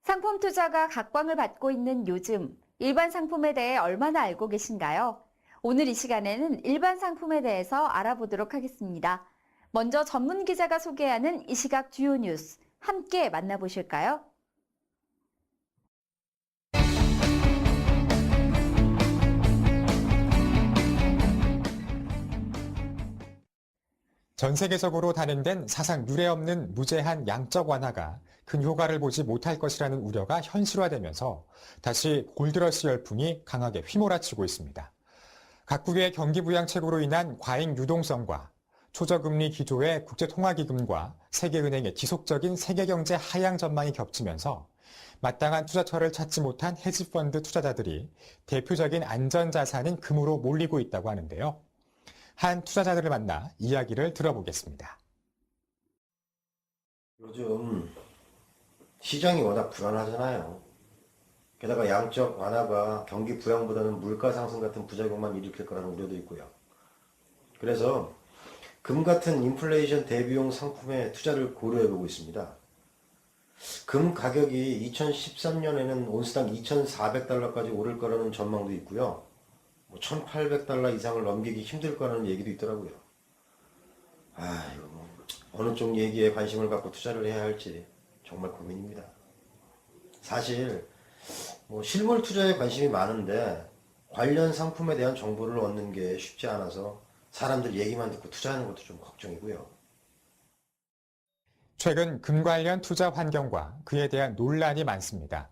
상품 투자가 각광을 받고 있는 요즘, 일반 상품에 대해 얼마나 알고 계신가요? 오늘 이 시간에는 일반 상품에 대해서 알아보도록 하겠습니다. 먼저 전문 기자가 소개하는 이 시각 주요 뉴스, 함께 만나보실까요? 전 세계적으로 단행된 사상 유례없는 무제한 양적 완화가 큰 효과를 보지 못할 것이라는 우려가 현실화되면서 다시 골드러시 열풍이 강하게 휘몰아치고 있습니다. 각국의 경기 부양책으로 인한 과잉 유동성과 초저금리 기조의 국제통화기금과 세계은행의 지속적인 세계경제 하향 전망이 겹치면서 마땅한 투자처를 찾지 못한 헤지펀드 투자자들이 대표적인 안전자산인 금으로 몰리고 있다고 하는데요. 한 투자자들을 만나 이야기를 들어보겠습니다. 요즘 시장이 워낙 불안하잖아요. 게다가 양적 완화가 경기 부양보다는 물가 상승 같은 부작용만 일으킬 거라는 우려도 있고요. 그래서 금 같은 인플레이션 대비용 상품의 투자를 고려해보고 있습니다. 금 가격이 2013년에는 온스당 2,400달러까지 오를 거라는 전망도 있고요. 1,800달러 이상을 넘기기 힘들 거라는 얘기도 있더라고요. 이거 어느 쪽 얘기에 관심을 갖고 투자를 해야 할지 정말 고민입니다. 사실 실물 투자에 관심이 많은데 관련 상품에 대한 정보를 얻는 게 쉽지 않아서 사람들 얘기만 듣고 투자하는 것도 좀 걱정이고요. 최근 금 관련 투자 환경과 그에 대한 논란이 많습니다.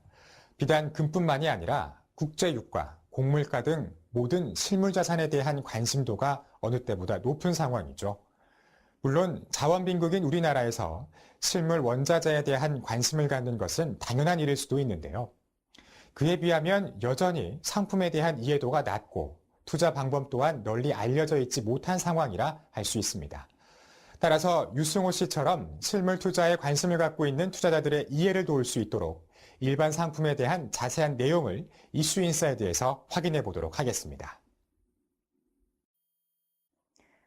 비단 금뿐만이 아니라 국제유가, 곡물가 등 모든 실물자산에 대한 관심도가 어느 때보다 높은 상황이죠. 물론 자원빈국인 우리나라에서 실물 원자재에 대한 관심을 갖는 것은 당연한 일일 수도 있는데요. 그에 비하면 여전히 상품에 대한 이해도가 낮고 투자 방법 또한 널리 알려져 있지 못한 상황이라 할 수 있습니다. 따라서 유승호 씨처럼 실물 투자에 관심을 갖고 있는 투자자들의 이해를 도울 수 있도록 일반 상품에 대한 자세한 내용을 이슈인사이드에서 확인해 보도록 하겠습니다.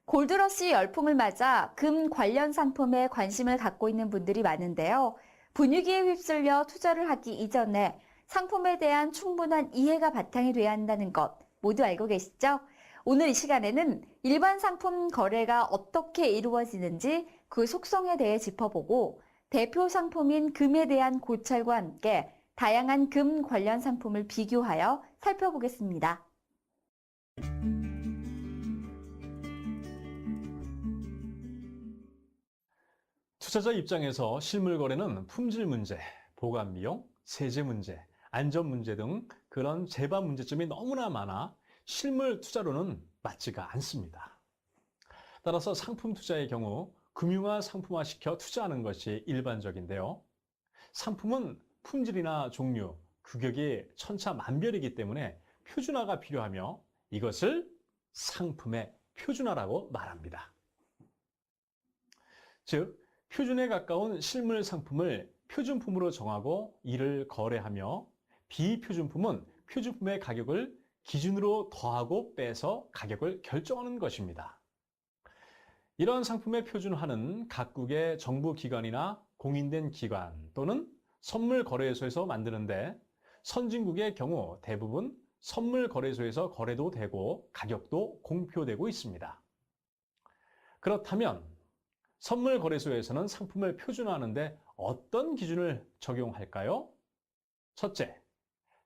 골드러시 열풍을 맞아 금 관련 상품에 관심을 갖고 있는 분들이 많은데요. 분위기에 휩쓸려 투자를 하기 이전에 상품에 대한 충분한 이해가 바탕이 돼야 한다는 것 모두 알고 계시죠? 오늘 이 시간에는 일반 상품 거래가 어떻게 이루어지는지 그 속성에 대해 짚어보고 대표 상품인 금에 대한 고찰과 함께 다양한 금 관련 상품을 비교하여 살펴보겠습니다. 투자자 입장에서 실물 거래는 품질 문제, 보관 비용, 세제 문제, 안전 문제 등 그런 재반 문제점이 너무나 많아 실물 투자로는 맞지가 않습니다. 따라서 상품 투자의 경우 금융화 상품화 시켜 투자하는 것이 일반적인데요. 상품은 품질이나 종류, 규격이 천차만별이기 때문에 표준화가 필요하며 이것을 상품의 표준화라고 말합니다. 즉, 표준에 가까운 실물 상품을 표준품으로 정하고 이를 거래하며 비표준품은 표준품의 가격을 기준으로 더하고 빼서 가격을 결정하는 것입니다. 이런 상품의 표준화는 각국의 정부기관이나 공인된 기관 또는 선물거래소에서 만드는데 선진국의 경우 대부분 선물거래소에서 거래도 되고 가격도 공표되고 있습니다. 그렇다면 선물거래소에서는 상품을 표준화하는데 어떤 기준을 적용할까요? 첫째,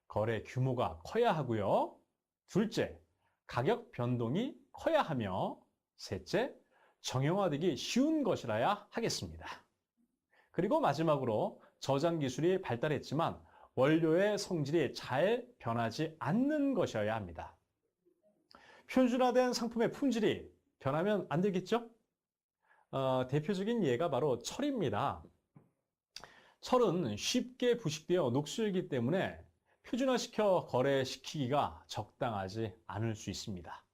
거래 규모가 커야 하고요. 둘째, 가격 변동이 커야 하며 셋째, 정형화되기 쉬운 것이라야 하겠습니다. 그리고 마지막으로 저장 기술이 발달했지만 원료의 성질이 잘 변하지 않는 것이어야 합니다. 표준화된 상품의 품질이 변하면 안 되겠죠? 대표적인 예가 바로 철입니다. 철은 쉽게 부식되어 녹슬기 때문에 표준화시켜 거래시키기가 적당하지 않을 수 있습니다.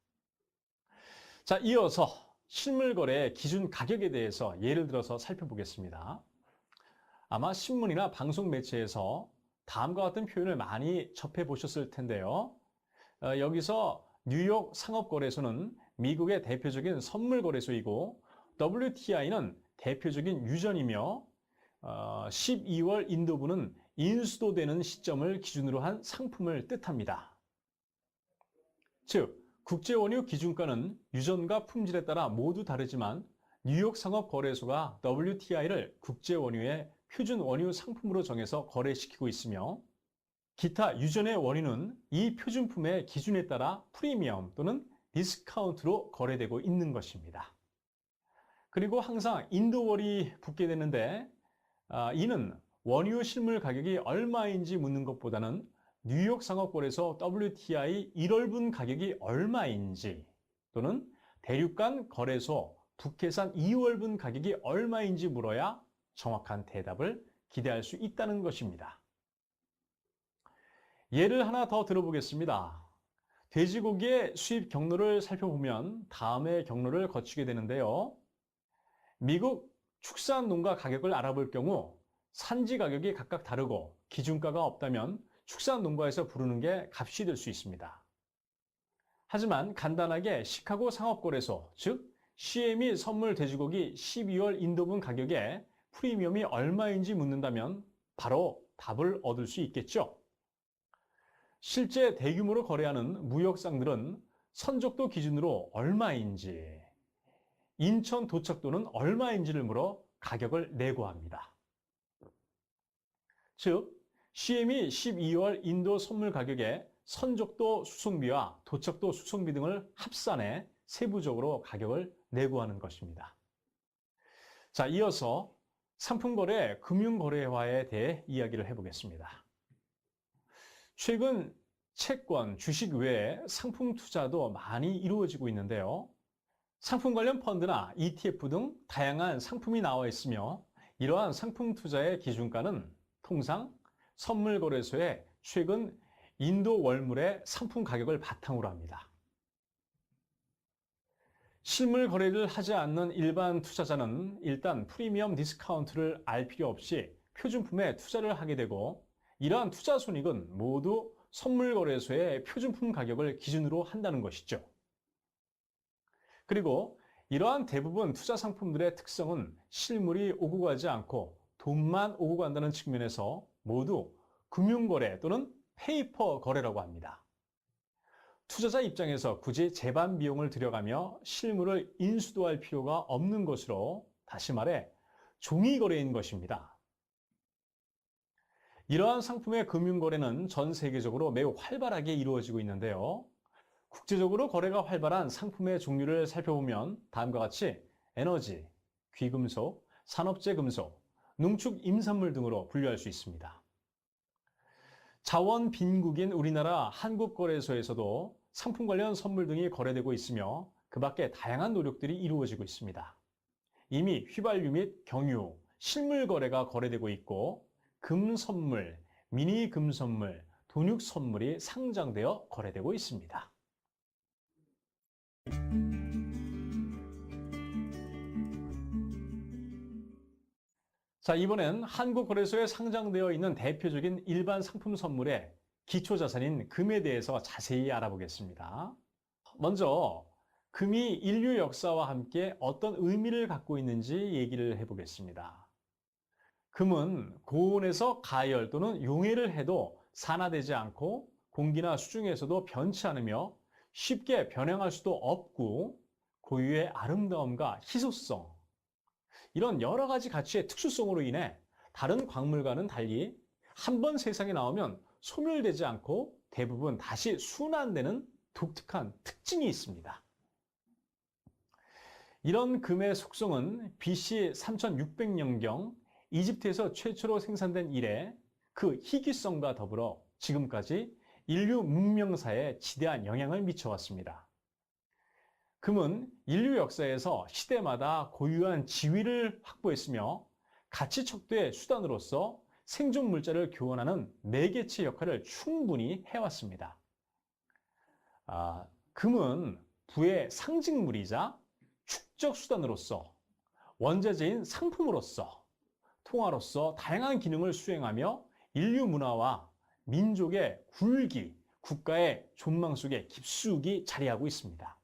자, 이어서 실물거래 기준 가격에 대해서 예를 들어서 살펴보겠습니다. 아마 신문이나 방송 매체에서 다음과 같은 표현을 많이 접해보셨을 텐데요. 여기서 뉴욕 상업거래소는 미국의 대표적인 선물거래소이고 WTI는 대표적인 유전이며 12월 인도부는 인수도되는 시점을 기준으로 한 상품을 뜻합니다. 즉, 국제원유 기준가는 유전과 품질에 따라 모두 다르지만 뉴욕 상업거래소가 WTI를 국제원유의 표준 원유 상품으로 정해서 거래시키고 있으며 기타 유전의 원유는 이 표준품의 기준에 따라 프리미엄 또는 디스카운트로 거래되고 있는 것입니다. 그리고 항상 인도월이 붙게 되는데 이는 원유 실물 가격이 얼마인지 묻는 것보다는 뉴욕 상업거래소 WTI 1월분 가격이 얼마인지 또는 대륙간 거래소 북해산 2월분 가격이 얼마인지 물어야 정확한 대답을 기대할 수 있다는 것입니다. 예를 하나 더 들어보겠습니다. 돼지고기의 수입 경로를 살펴보면 다음의 경로를 거치게 되는데요. 미국 축산 농가 가격을 알아볼 경우 산지 가격이 각각 다르고 기준가가 없다면 축산 농가에서 부르는 게 값이 될 수 있습니다. 하지만 간단하게 시카고 상업거래소, 즉 CME 선물 돼지고기 12월 인도분 가격에 프리미엄이 얼마인지 묻는다면 바로 답을 얻을 수 있겠죠. 실제 대규모로 거래하는 무역상들은 선적도 기준으로 얼마인지, 인천 도착도는 얼마인지를 물어 가격을 내고합니다. 즉, CME 12월 인도 선물 가격에 선적도 수송비와 도착도 수송비 등을 합산해 세부적으로 가격을 내고하는 것입니다. 자, 이어서 상품거래, 금융거래화에 대해 이야기를 해보겠습니다. 최근 채권, 주식 외에 상품 투자도 많이 이루어지고 있는데요. 상품 관련 펀드나 ETF 등 다양한 상품이 나와 있으며 이러한 상품 투자의 기준가는 통상 선물거래소의 최근 인도 월물의 상품 가격을 바탕으로 합니다. 실물 거래를 하지 않는 일반 투자자는 일단 프리미엄 디스카운트를 알 필요 없이 표준품에 투자를 하게 되고 이러한 투자 손익은 모두 선물거래소의 표준품 가격을 기준으로 한다는 것이죠. 그리고 이러한 대부분 투자 상품들의 특성은 실물이 오고 가지 않고 돈만 오고 간다는 측면에서 모두 금융거래 또는 페이퍼 거래라고 합니다. 투자자 입장에서 굳이 재반 비용을 들여가며 실물을 인수도 할 필요가 없는 것으로 다시 말해 종이 거래인 것입니다. 이러한 상품의 금융거래는 전 세계적으로 매우 활발하게 이루어지고 있는데요. 국제적으로 거래가 활발한 상품의 종류를 살펴보면 다음과 같이 에너지, 귀금속, 산업재 금속, 농축 임산물 등으로 분류할 수 있습니다. 자원 빈국인 우리나라 한국거래소에서도 상품 관련 선물 등이 거래되고 있으며 그 밖에 다양한 노력들이 이루어지고 있습니다. 이미 휘발유 및 경유, 실물 거래가 거래되고 있고 금 선물, 미니 금 선물, 돈육 선물이 상장되어 거래되고 있습니다. 자, 이번엔 한국거래소에 상장되어 있는 대표적인 일반 상품 선물의 기초자산인 금에 대해서 자세히 알아보겠습니다. 먼저 금이 인류 역사와 함께 어떤 의미를 갖고 있는지 얘기를 해보겠습니다. 금은 고온에서 가열 또는 용해를 해도 산화되지 않고 공기나 수중에서도 변치 않으며 쉽게 변형할 수도 없고 고유의 아름다움과 희소성, 이런 여러 가지 가치의 특수성으로 인해 다른 광물과는 달리 한 번 세상에 나오면 소멸되지 않고 대부분 다시 순환되는 독특한 특징이 있습니다. 이런 금의 속성은 BC 3600년경 이집트에서 최초로 생산된 이래 그 희귀성과 더불어 지금까지 인류 문명사에 지대한 영향을 미쳐왔습니다. 금은 인류 역사에서 시대마다 고유한 지위를 확보했으며 가치 척도의 수단으로서 생존 물자를 교환하는 매개체 역할을 충분히 해왔습니다. 금은 부의 상징물이자 축적 수단으로서 원자재인 상품으로서 통화로서 다양한 기능을 수행하며 인류 문화와 민족의 굴기, 국가의 존망 속에 깊숙이 자리하고 있습니다.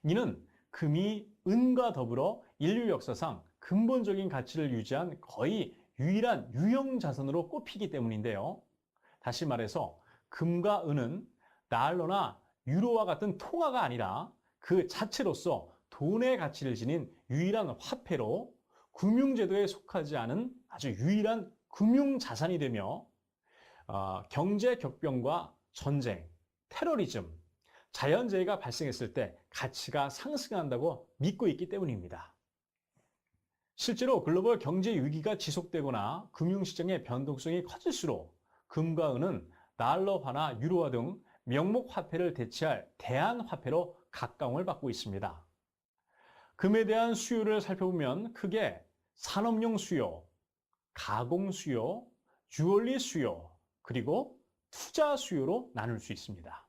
이는 금이 은과 더불어 인류 역사상 근본적인 가치를 유지한 거의 유일한 유형 자산으로 꼽히기 때문인데요. 다시 말해서 금과 은은 달러나 유로와 같은 통화가 아니라 그 자체로서 돈의 가치를 지닌 유일한 화폐로 금융제도에 속하지 않은 아주 유일한 금융자산이 되며 경제 격변과 전쟁, 테러리즘, 자연재해가 발생했을 때 가치가 상승한다고 믿고 있기 때문입니다. 실제로 글로벌 경제 위기가 지속되거나 금융시장의 변동성이 커질수록 금과 은은 달러화나 유로화 등 명목 화폐를 대체할 대안화폐로 각광을 받고 있습니다. 금에 대한 수요를 살펴보면 크게 산업용 수요, 가공 수요, 주얼리 수요, 그리고 투자 수요로 나눌 수 있습니다.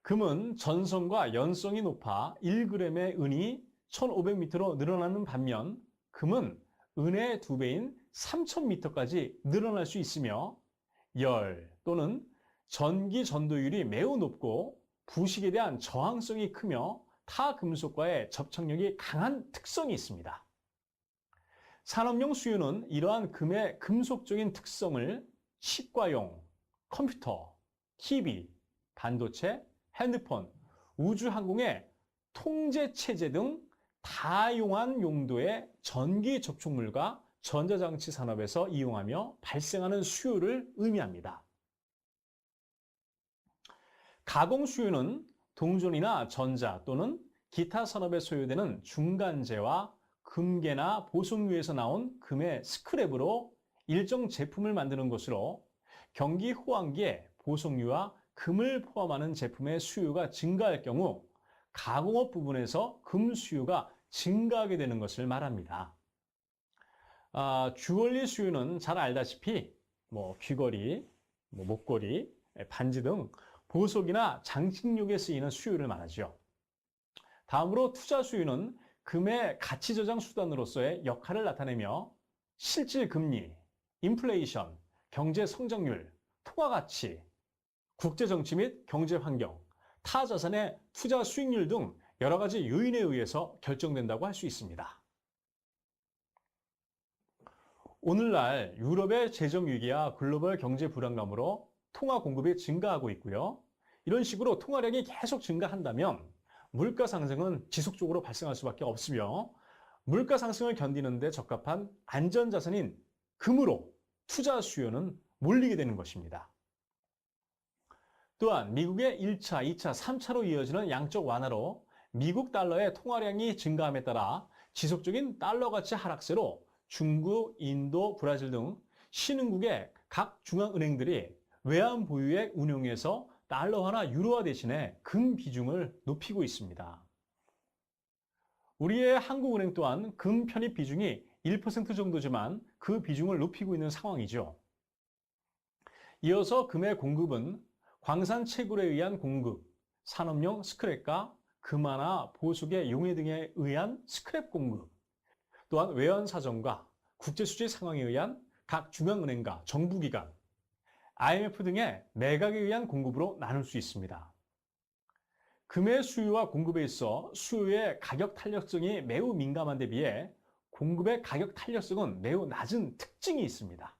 금은 전성과 연성이 높아 1g의 은이 1500m로 늘어나는 반면 금은 은의 2배인 3000m까지 늘어날 수 있으며 열 또는 전기 전도율이 매우 높고 부식에 대한 저항성이 크며 타 금속과의 접착력이 강한 특성이 있습니다. 산업용 수요는 이러한 금의 금속적인 특성을 치과용, 컴퓨터, TV, 반도체, 핸드폰, 우주항공의 통제체제 등 다용한 용도의 전기 접촉물과 전자장치 산업에서 이용하며 발생하는 수요를 의미합니다. 가공 수요는 동전이나 전자 또는 기타 산업에 소요되는 중간재와 금괴나 보석류에서 나온 금의 스크랩으로 일정 제품을 만드는 것으로 경기 호황기에 보석류와 금을 포함하는 제품의 수요가 증가할 경우 가공업 부분에서 금 수요가 증가하게 되는 것을 말합니다. 주얼리 수요는 잘 알다시피 귀걸이, 목걸이, 반지 등 보석이나 장식용에 쓰이는 수요를 말하죠. 다음으로 투자 수요는 금의 가치 저장 수단으로서의 역할을 나타내며 실질 금리, 인플레이션, 경제 성장률, 통화 가치, 국제 정치 및 경제 환경, 타 자산의 투자 수익률 등 여러 가지 요인에 의해서 결정된다고 할 수 있습니다. 오늘날 유럽의 재정 위기와 글로벌 경제 불안감으로 통화 공급이 증가하고 있고요. 이런 식으로 통화량이 계속 증가한다면 물가 상승은 지속적으로 발생할 수밖에 없으며 물가 상승을 견디는 데 적합한 안전자산인 금으로 투자 수요는 몰리게 되는 것입니다. 또한 미국의 1차, 2차, 3차로 이어지는 양적 완화로 미국 달러의 통화량이 증가함에 따라 지속적인 달러 가치 하락세로 중국, 인도, 브라질 등 신흥국의 각 중앙은행들이 외환 보유액 운용에서 달러화나 유로화 대신에 금 비중을 높이고 있습니다. 우리의 한국은행 또한 금 편입 비중이 1% 정도지만 그 비중을 높이고 있는 상황이죠. 이어서 금의 공급은 광산 채굴에 의한 공급, 산업용 스크랩과 금화나 보석의 용해 등에 의한 스크랩 공급, 또한 외환 사정과 국제수지 상황에 의한 각 중앙은행과 정부기관, IMF 등의 매각에 의한 공급으로 나눌 수 있습니다. 금의 수요와 공급에 있어 수요의 가격 탄력성이 매우 민감한 데 비해 공급의 가격 탄력성은 매우 낮은 특징이 있습니다.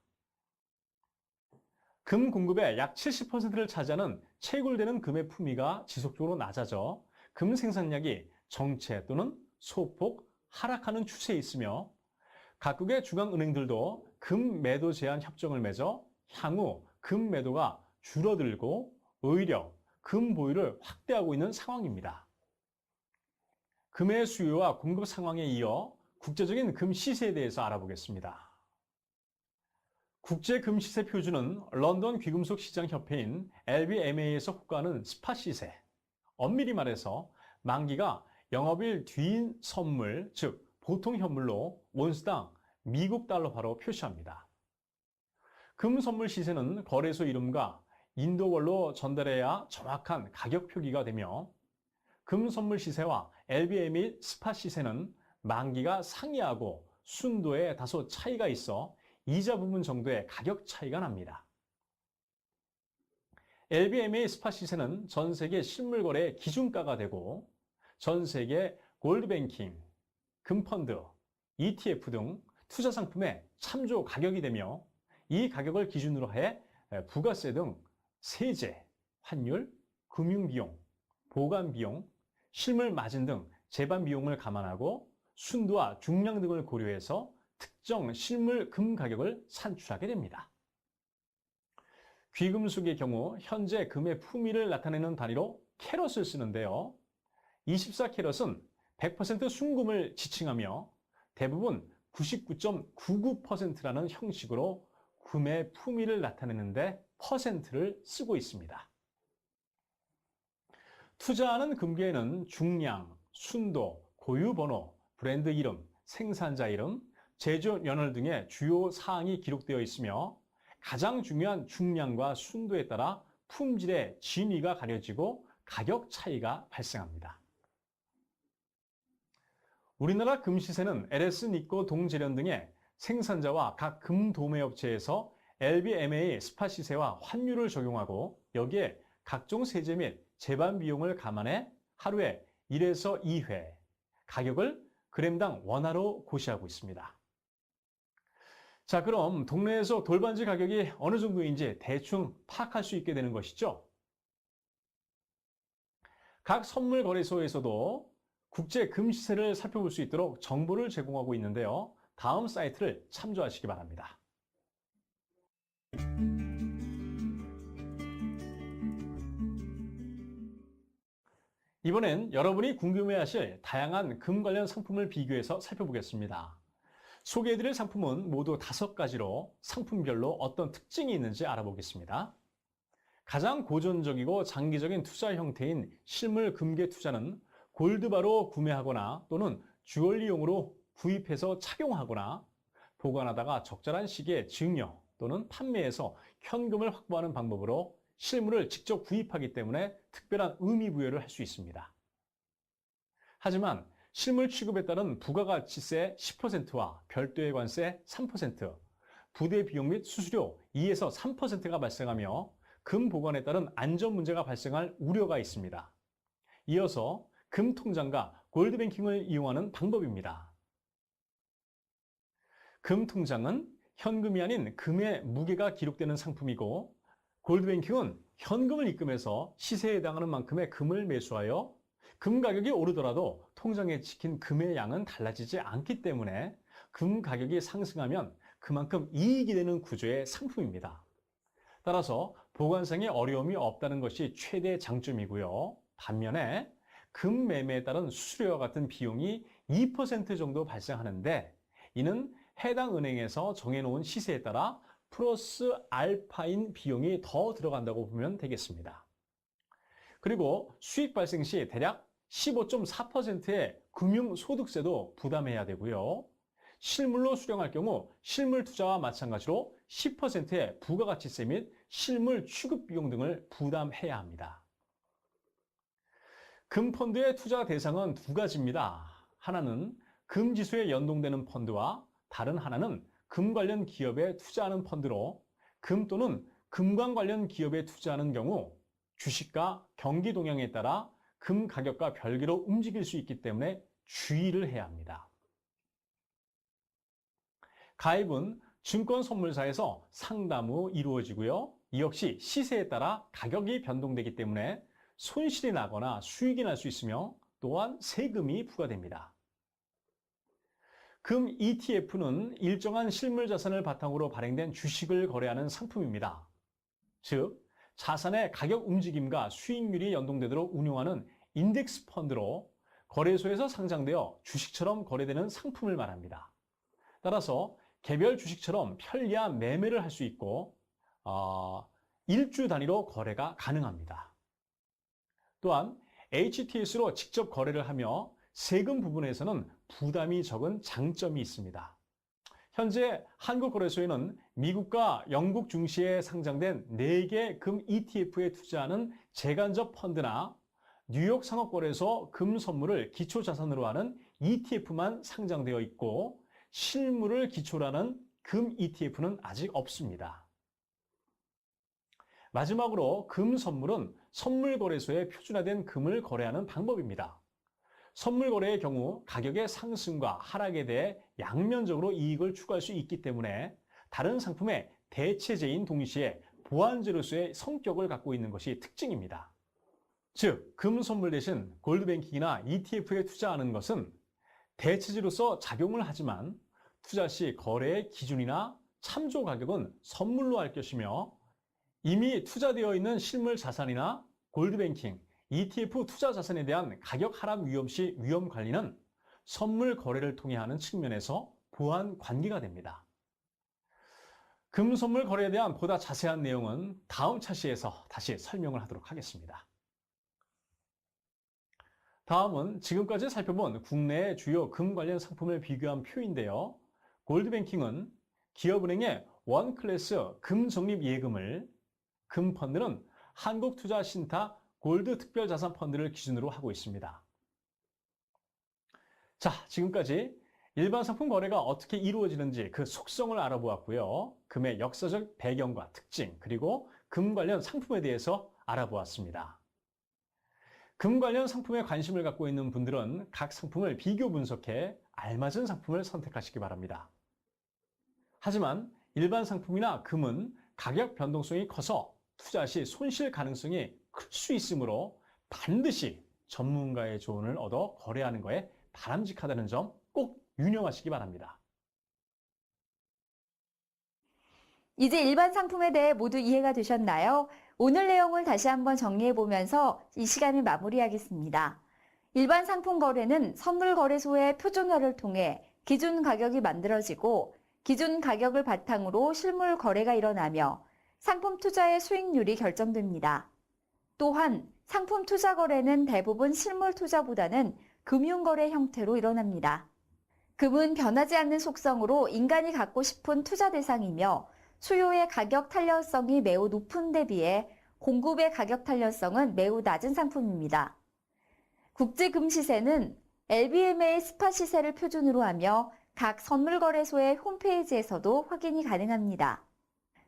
금 공급의 약 70%를 차지하는 채굴되는 금의 품위가 지속적으로 낮아져 금 생산량이 정체 또는 소폭 하락하는 추세에 있으며 각국의 중앙은행들도 금 매도 제한 협정을 맺어 향후 금 매도가 줄어들고 오히려 금 보유를 확대하고 있는 상황입니다. 금의 수요와 공급 상황에 이어 국제적인 금 시세에 대해서 알아보겠습니다. 국제 금 시세 표준은 런던 귀금속 시장 협회인 LBMA에서 호가하는 스팟 시세, 엄밀히 말해서 만기가 영업일 뒤인 선물, 즉 보통 현물로 온스당 미국 달러화로 표시합니다. 금 선물 시세는 거래소 이름과 인도월로 전달해야 정확한 가격 표기가 되며 금 선물 시세와 LBMA 스팟 시세는 만기가 상이하고 순도에 다소 차이가 있어 이자 부분 정도의 가격 차이가 납니다. LBMA 스팟 시세는 전 세계 실물 거래의 기준가가 되고 전 세계 골드뱅킹, 금펀드, ETF 등 투자 상품의 참조 가격이 되며 이 가격을 기준으로 해 부가세 등 세제, 환율, 금융비용, 보관비용, 실물 마진 등 재반 비용을 감안하고 순도와 중량 등을 고려해서 특정 실물 금 가격을 산출하게 됩니다. 귀금속의 경우 현재 금의 품위를 나타내는 단위로 캐럿을 쓰는데요. 24캐럿은 100% 순금을 지칭하며 대부분 99.99%라는 형식으로 금의 품위를 나타내는데 퍼센트를 쓰고 있습니다. 투자하는 금괴에는 중량, 순도, 고유번호, 브랜드 이름, 생산자 이름, 제조 연월 등의 주요 사항이 기록되어 있으며 가장 중요한 중량과 순도에 따라 품질의 진위가 가려지고 가격 차이가 발생합니다. 우리나라 금시세는 LS 니코 동재련 등의 생산자와 각 금도매업체에서 LBMA 스팟 시세와 환율을 적용하고 여기에 각종 세제 및 재반 비용을 감안해 하루에 1에서 2회 가격을 그램당 원화로 고시하고 있습니다. 자, 그럼 동네에서 돌반지 가격이 어느 정도인지 대충 파악할 수 있게 되는 것이죠. 각 선물 거래소에서도 국제 금 시세를 살펴볼 수 있도록 정보를 제공하고 있는데요. 다음 사이트를 참조하시기 바랍니다. 이번엔 여러분이 궁금해하실 다양한 금 관련 상품을 비교해서 살펴보겠습니다. 소개해드릴 상품은 모두 5가지로 상품별로 어떤 특징이 있는지 알아보겠습니다. 가장 고전적이고 장기적인 투자 형태인 실물 금괴 투자는 골드바로 구매하거나 또는 주얼리용으로 구입해서 착용하거나 보관하다가 적절한 시기에 증여 또는 판매해서 현금을 확보하는 방법으로 실물을 직접 구입하기 때문에 특별한 의미 부여를 할 수 있습니다. 하지만 실물 취급에 따른 부가가치세 10%와 별도의 관세 3%, 부대 비용 및 수수료 2에서 3%가 발생하며 금 보관에 따른 안전 문제가 발생할 우려가 있습니다. 이어서 금 통장과 골드뱅킹을 이용하는 방법입니다. 금 통장은 현금이 아닌 금의 무게가 기록되는 상품이고 골드뱅킹은 현금을 입금해서 시세에 해당하는 만큼의 금을 매수하여 금 가격이 오르더라도 통장에 찍힌 금의 양은 달라지지 않기 때문에 금 가격이 상승하면 그만큼 이익이 되는 구조의 상품입니다. 따라서 보관상에 어려움이 없다는 것이 최대 장점이고요. 반면에 금 매매에 따른 수수료와 같은 비용이 2% 정도 발생하는데 이는 해당 은행에서 정해놓은 시세에 따라 플러스 알파인 비용이 더 들어간다고 보면 되겠습니다. 그리고 수익 발생 시 대략 15.4%의 금융소득세도 부담해야 되고요. 실물로 수령할 경우 실물 투자와 마찬가지로 10%의 부가가치세 및 실물 취급 비용 등을 부담해야 합니다. 금펀드의 투자 대상은 2가지입니다. 하나는 금지수에 연동되는 펀드와 다른 하나는 금 관련 기업에 투자하는 펀드로 금 또는 금광 관련 기업에 투자하는 경우 주식과 경기 동향에 따라 금 가격과 별개로 움직일 수 있기 때문에 주의를 해야 합니다. 가입은 증권선물사에서 상담 후 이루어지고요. 이 역시 시세에 따라 가격이 변동되기 때문에 손실이 나거나 수익이 날 수 있으며 또한 세금이 부과됩니다. 금 ETF는 일정한 실물 자산을 바탕으로 발행된 주식을 거래하는 상품입니다. 즉, 자산의 가격 움직임과 수익률이 연동되도록 운용하는 인덱스 펀드로 거래소에서 상장되어 주식처럼 거래되는 상품을 말합니다. 따라서 개별 주식처럼 편리한 매매를 할 수 있고 일주 단위로 거래가 가능합니다. 또한 HTS로 직접 거래를 하며 세금 부분에서는 부담이 적은 장점이 있습니다. 현재 한국거래소에는 미국과 영국 증시에 상장된 4개 금 ETF에 투자하는 재간접 펀드나 뉴욕 상업거래소 금 선물을 기초자산으로 하는 ETF만 상장되어 있고 실물을 기초로 하는 금 ETF는 아직 없습니다. 마지막으로 금 선물은 선물거래소에 표준화된 금을 거래하는 방법입니다. 선물 거래의 경우 가격의 상승과 하락에 대해 양면적으로 이익을 추구할 수 있기 때문에 다른 상품의 대체제인 동시에 보완제로서의 성격을 갖고 있는 것이 특징입니다. 즉, 금 선물 대신 골드뱅킹이나 ETF에 투자하는 것은 대체제로서 작용을 하지만 투자 시 거래의 기준이나 참조 가격은 선물로 할 것이며 이미 투자되어 있는 실물 자산이나 골드뱅킹, ETF 투자 자산에 대한 가격 하락 위험 시 위험 관리는 선물 거래를 통해 하는 측면에서 보완 관계가 됩니다. 금 선물 거래에 대한 보다 자세한 내용은 다음 차시에서 다시 설명을 하도록 하겠습니다. 다음은 지금까지 살펴본 국내의 주요 금 관련 상품을 비교한 표인데요. 골드뱅킹은 기업은행의 원클래스 금 적립 예금을, 금펀드는 한국투자신탁 골드 특별자산펀드를 기준으로 하고 있습니다. 자, 지금까지 일반 상품 거래가 어떻게 이루어지는지 그 속성을 알아보았고요. 금의 역사적 배경과 특징, 그리고 금 관련 상품에 대해서 알아보았습니다. 금 관련 상품에 관심을 갖고 있는 분들은 각 상품을 비교 분석해 알맞은 상품을 선택하시기 바랍니다. 하지만 일반 상품이나 금은 가격 변동성이 커서 투자 시 손실 가능성이 클 수 있으므로 반드시 전문가의 조언을 얻어 거래하는 것에 바람직하다는 점 꼭 유념하시기 바랍니다. 이제 일반 상품에 대해 모두 이해가 되셨나요? 오늘 내용을 다시 한번 정리해보면서 이 시간을 마무리하겠습니다. 일반 상품 거래는 선물거래소의 표준화를 통해 기준 가격이 만들어지고 기준 가격을 바탕으로 실물 거래가 일어나며 상품 투자의 수익률이 결정됩니다. 또한 상품 투자 거래는 대부분 실물 투자보다는 금융거래 형태로 일어납니다. 금은 변하지 않는 속성으로 인간이 갖고 싶은 투자 대상이며 수요의 가격 탄력성이 매우 높은 데 비해 공급의 가격 탄력성은 매우 낮은 상품입니다. 국제금시세는 LBMA 스팟 시세를 표준으로 하며 각 선물거래소의 홈페이지에서도 확인이 가능합니다.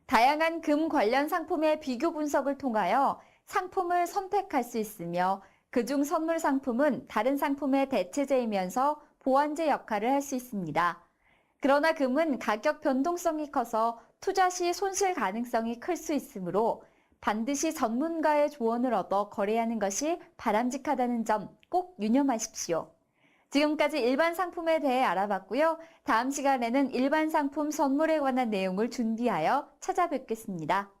다양한 금 관련 상품의 비교 분석을 통하여 상품을 선택할 수 있으며 그중 선물 상품은 다른 상품의 대체제이면서 보완제 역할을 할 수 있습니다. 그러나 금은 가격 변동성이 커서 투자 시 손실 가능성이 클 수 있으므로 반드시 전문가의 조언을 얻어 거래하는 것이 바람직하다는 점 꼭 유념하십시오. 지금까지 일반 상품에 대해 알아봤고요. 다음 시간에는 일반 상품 선물에 관한 내용을 준비하여 찾아뵙겠습니다.